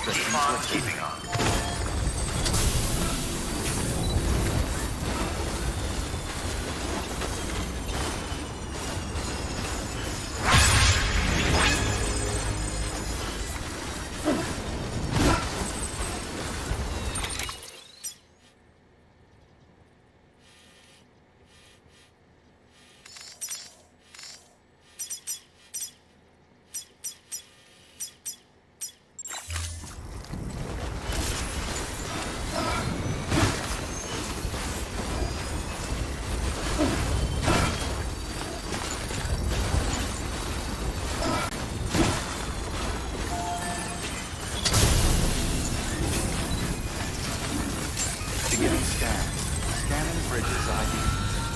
restrictions lifted. Keeping on. Beginning scan. Scanning bridges ID.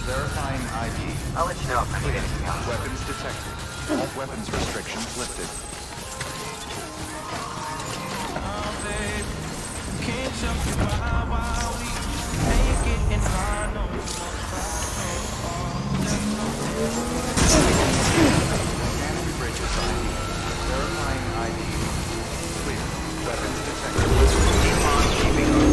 Verifying ID. I'll let you know if I need anything else. Weapons detected. All weapons restrictions lifted. Scanning bridges ID. Verifying ID. Clear. Weapons detected. Keep on keeping on.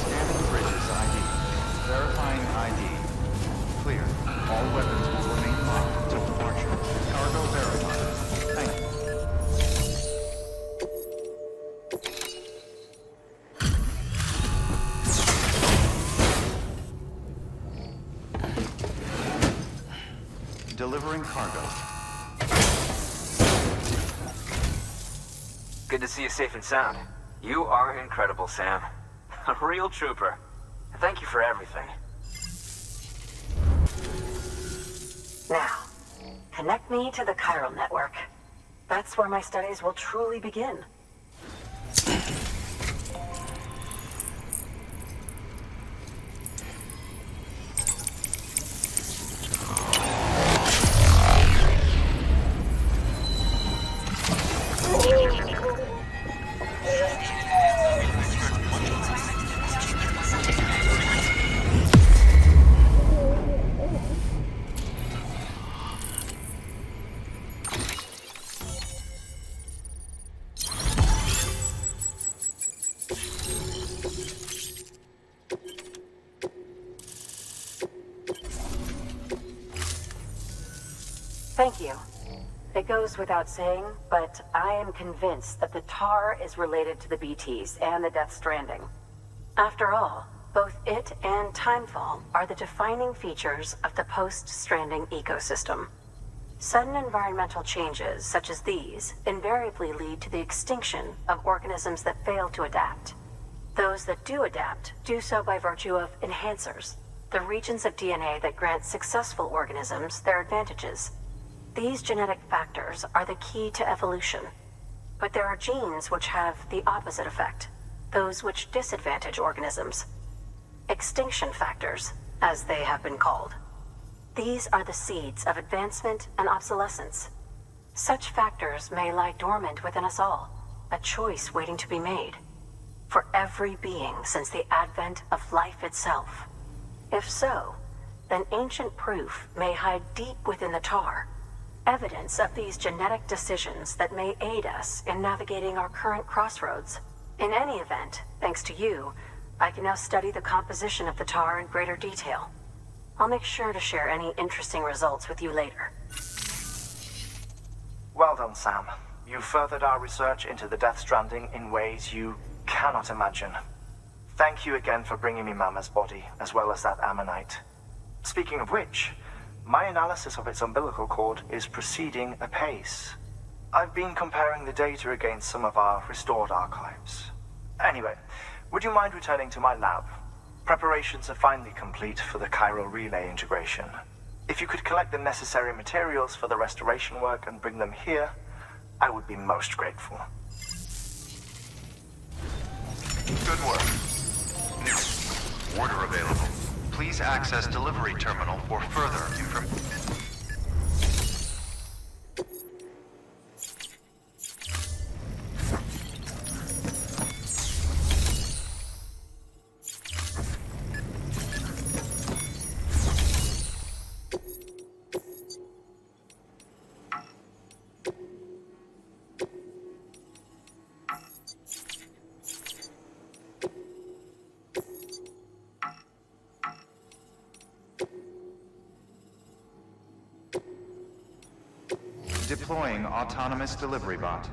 Scanning bridges ID. Verifying ID. Clear. All weapons delivering cargo. Good to see you safe and sound. You are incredible, Sam. A real trooper. Thank you for everything. Now, connect me to the chiral network. That's where my studies will truly begin. Thank you. It goes without saying, but I am convinced that the tar is related to the BTs and the Death Stranding. After all, both it and Timefall are the defining features of the post-Stranding ecosystem. Sudden environmental changes such as these invariably lead to the extinction of organisms that fail to adapt. Those that do adapt do so by virtue of enhancers, the regions of DNA that grant successful organisms their advantages. These genetic factors are the key to evolution. But there are genes which have the opposite effect, those which disadvantage organisms. Extinction factors, as they have been called. These are the seeds of advancement and obsolescence. Such factors may lie dormant within us all, a choice waiting to be made. For every being since the advent of life itself. If so, then ancient proof may hide deep within the tar, evidence of these genetic decisions that may aid us in navigating our current crossroads. In any event, thanks to you, I can now study the composition of the tar in greater detail. I'll make sure to share any interesting results with you later. Well done, Sam. You furthered our research into the Death Stranding in ways you cannot imagine. Thank you again for bringing me Mama's body, as well as that ammonite. Speaking of which, my analysis of its umbilical cord is proceeding apace. I've been comparing the data against some of our restored archives. Anyway, would you mind returning to my lab? Preparations are finally complete for the chiral relay integration. If you could collect the necessary materials for the restoration work and bring them here, I would be most grateful. Good work. New order available. Please access delivery terminal for further information. Deploying autonomous delivery bot.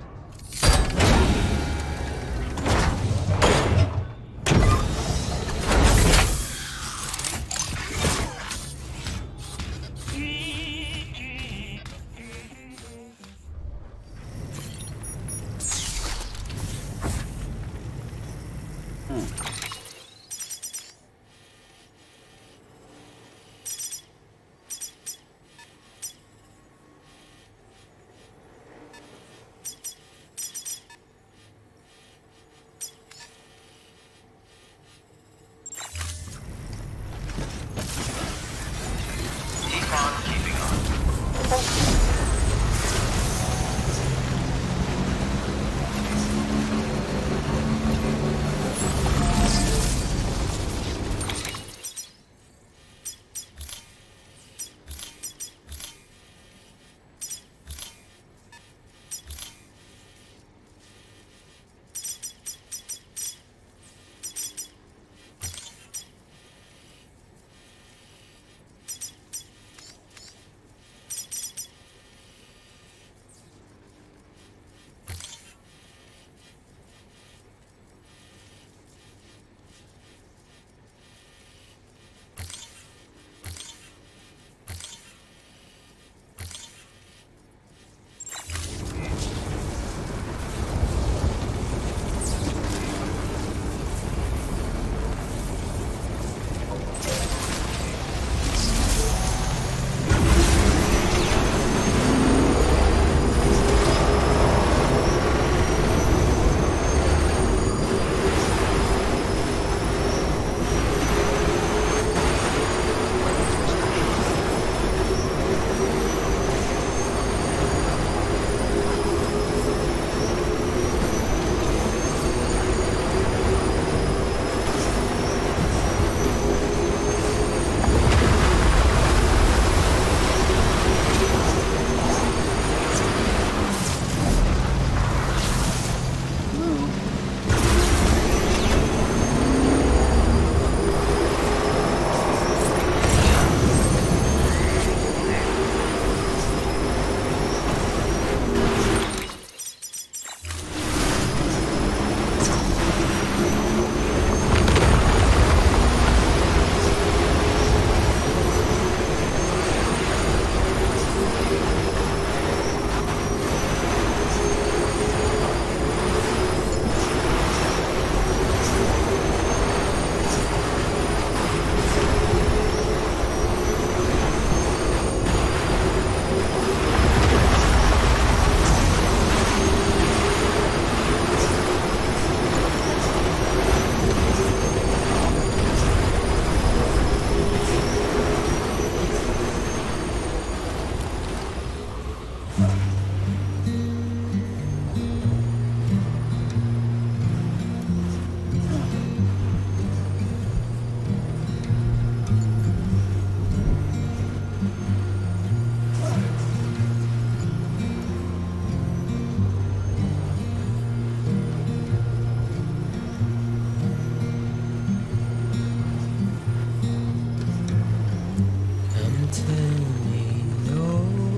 turning over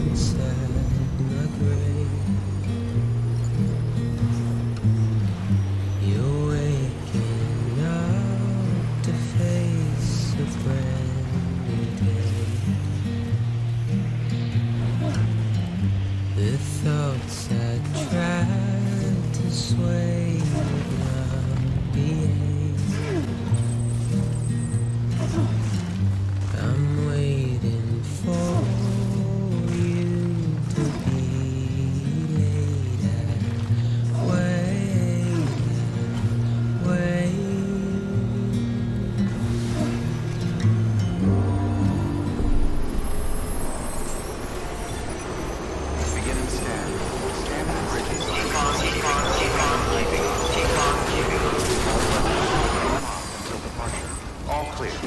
inside my grave. You're waking up to face a brand new day. The thoughts I tried to sway would not behave. I'm waiting for you to be laid out. Wait. Beginning scan. Scan the bridges. Keep on, keeping on. Until departure. All clear.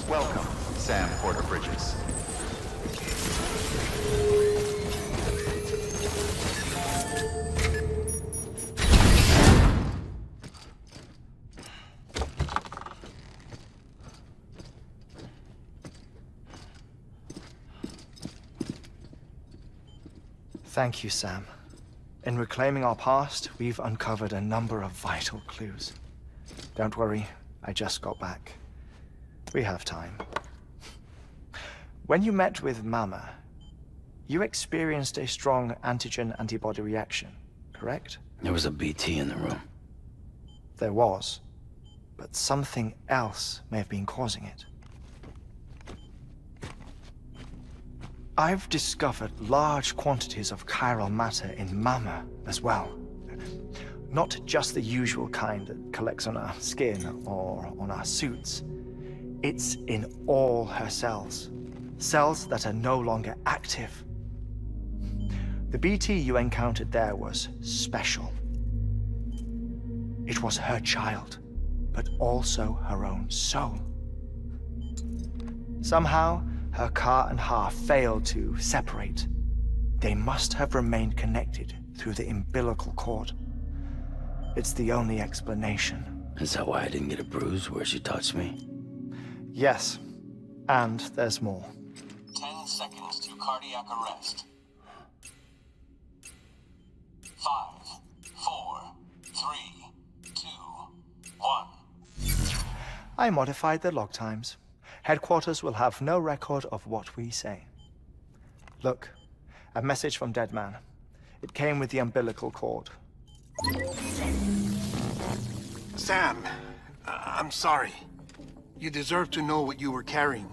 Welcome, Sam Porter Bridges. Thank you, Sam. In reclaiming our past, we've uncovered a number of vital clues. Don't worry, I just got back. We have time. When you met with Mama, you experienced a strong antigen-antibody reaction, correct? There was a BT in the room. There was, but something else may have been causing it. I've discovered large quantities of chiral matter in Mama as well. Not just the usual kind that collects on our skin or on our suits. It's in all her cells. Cells that are no longer active. The BT you encountered there was special. It was her child, but also her own soul. Somehow, her car and half failed to separate. They must have remained connected through the umbilical cord. It's the only explanation. Is that why I didn't get a bruise where she touched me? Yes, and there's more. 10 seconds to cardiac arrest. 5, 4, 3, 2, 1. I modified the log times. Headquarters will have no record of what we say. Look, a message from Deadman. It came with the umbilical cord. Sam, I'm sorry. You deserve to know what you were carrying.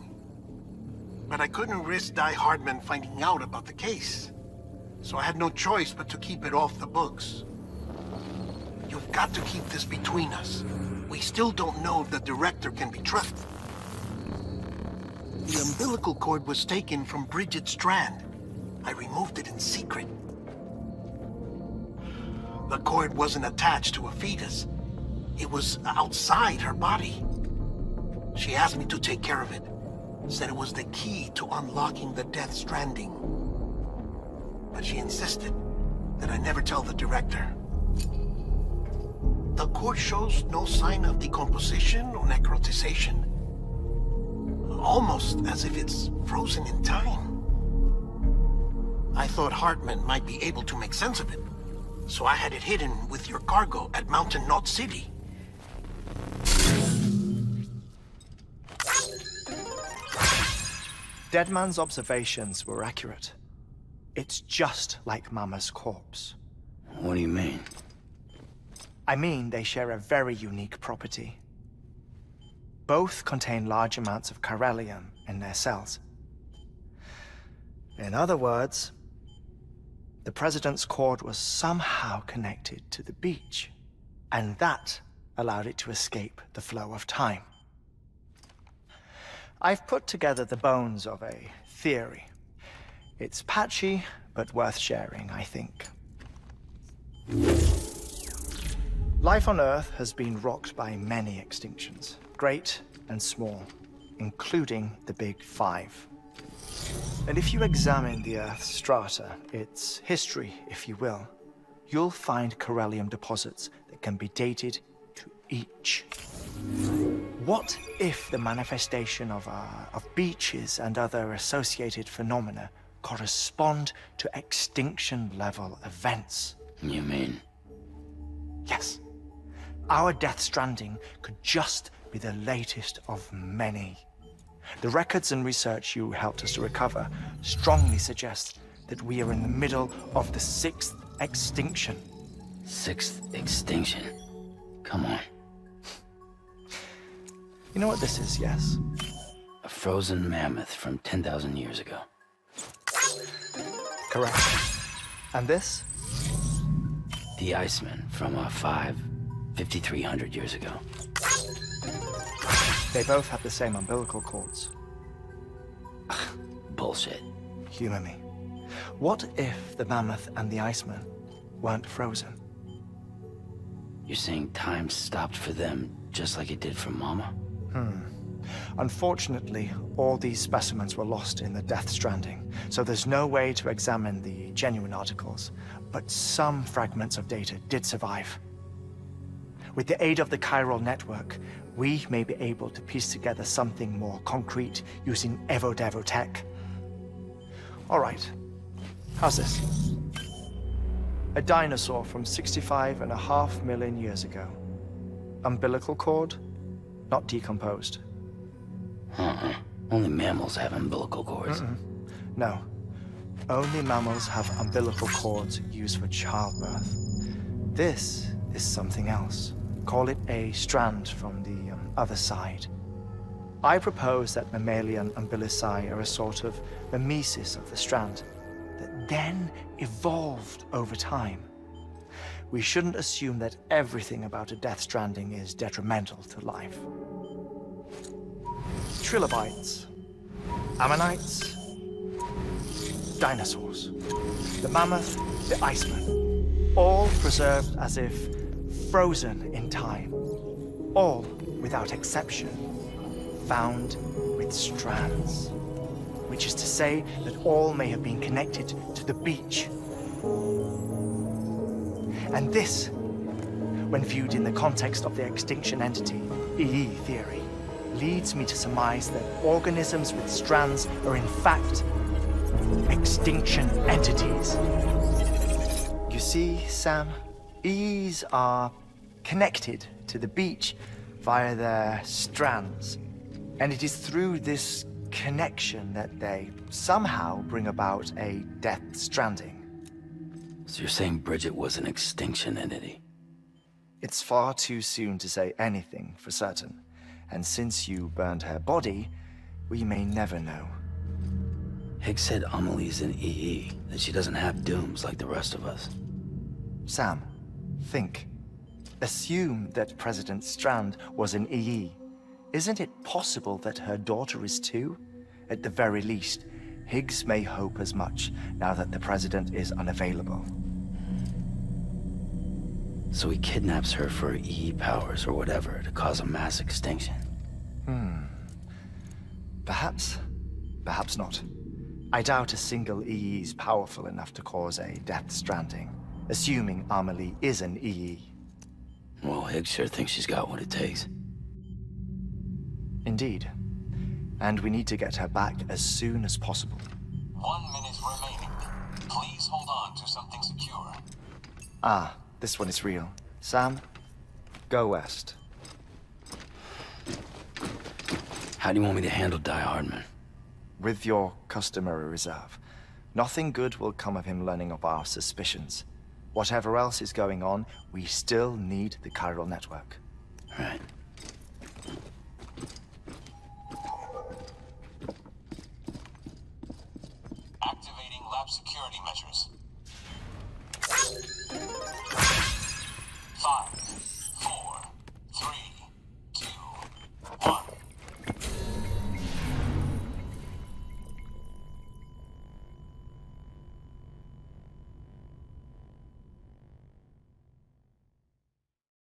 But I couldn't risk Di Hardman finding out about the case. So I had no choice but to keep it off the books. You've got to keep this between us. We still don't know if the director can be trusted. The umbilical cord was taken from Bridget Strand. I removed it in secret. The cord wasn't attached to a fetus. It was outside her body. She asked me to take care of it. Said it was the key to unlocking the Death Stranding. But she insisted that I never tell the director. The cord shows no sign of decomposition or necrotization. Almost as if it's frozen in time. I thought Hartman might be able to make sense of it, so I had it hidden with your cargo at Mountain Knot City. Deadman's observations were accurate. It's just like Mama's corpse. What do you mean? I mean, they share a very unique property. Both contain large amounts of chiralium in their cells. In other words, the President's cord was somehow connected to the beach, and that allowed it to escape the flow of time. I've put together the bones of a theory. It's patchy, but worth sharing, I think. Life on Earth has been rocked by many extinctions, great and small, including the Big Five. And if you examine the Earth's strata, its history, if you will, you'll find chiralium deposits that can be dated to each. What if the manifestation of beaches and other associated phenomena correspond to extinction-level events? You mean? Yes. Our Death Stranding could just be the latest of many. The records and research you helped us to recover strongly suggest that we are in the middle of the 6th extinction. 6th extinction? Come on. You know what this is, yes? A frozen mammoth from 10,000 years ago. Correct. And this? The Iceman from 5,300 years ago. They both have the same umbilical cords. Bullshit. Humor me. What if the mammoth and the Iceman weren't frozen? You're saying time stopped for them just like it did for Mama? Unfortunately, all these specimens were lost in the Death Stranding, so there's no way to examine the genuine articles, but some fragments of data did survive. With the aid of the chiral network, we may be able to piece together something more concrete using Evo-Devo tech. All right, how's this? A dinosaur from 65.5 million years ago. Umbilical cord, not decomposed. Only mammals have umbilical cords. No. Only mammals have umbilical cords used for childbirth. This is something else. Call it a strand from the other side. I propose that mammalian umbilici are a sort of mimesis of the strand that then evolved over time. We shouldn't assume that everything about a Death Stranding is detrimental to life. Trilobites, ammonites, dinosaurs, the mammoth, the Iceman, all preserved as if frozen in time, all without exception, found with strands, which is to say that all may have been connected to the beach. And this, when viewed in the context of the extinction entity, EE theory, leads me to surmise that organisms with strands are in fact extinction entities. You see, Sam, EEs are connected to the beach via their strands. And it is through this connection that they somehow bring about a Death Stranding. So you're saying Bridget was an extinction entity? It's far too soon to say anything for certain. And since you burned her body, we may never know. Higgs said Amelie's an EE, that she doesn't have dooms like the rest of us. Sam, think. Assume that President Strand was an EE. Isn't it possible that her daughter is too? At the very least, Higgs may hope as much now that the President is unavailable. So he kidnaps her for EE powers or whatever to cause a mass extinction. Perhaps. Perhaps not. I doubt a single EE is powerful enough to cause a Death Stranding, assuming Amelie is an EE. Well, Higgs sure thinks she's got what it takes. Indeed. And we need to get her back as soon as possible. 1 minute remaining. Please hold on to something secure. Ah, this one is real. Sam, go west. How do you want me to handle Die Hardman? With your customary reserve. Nothing good will come of him learning of our suspicions. Whatever else is going on, we still need the chiral network. Right. Activating lab security measures.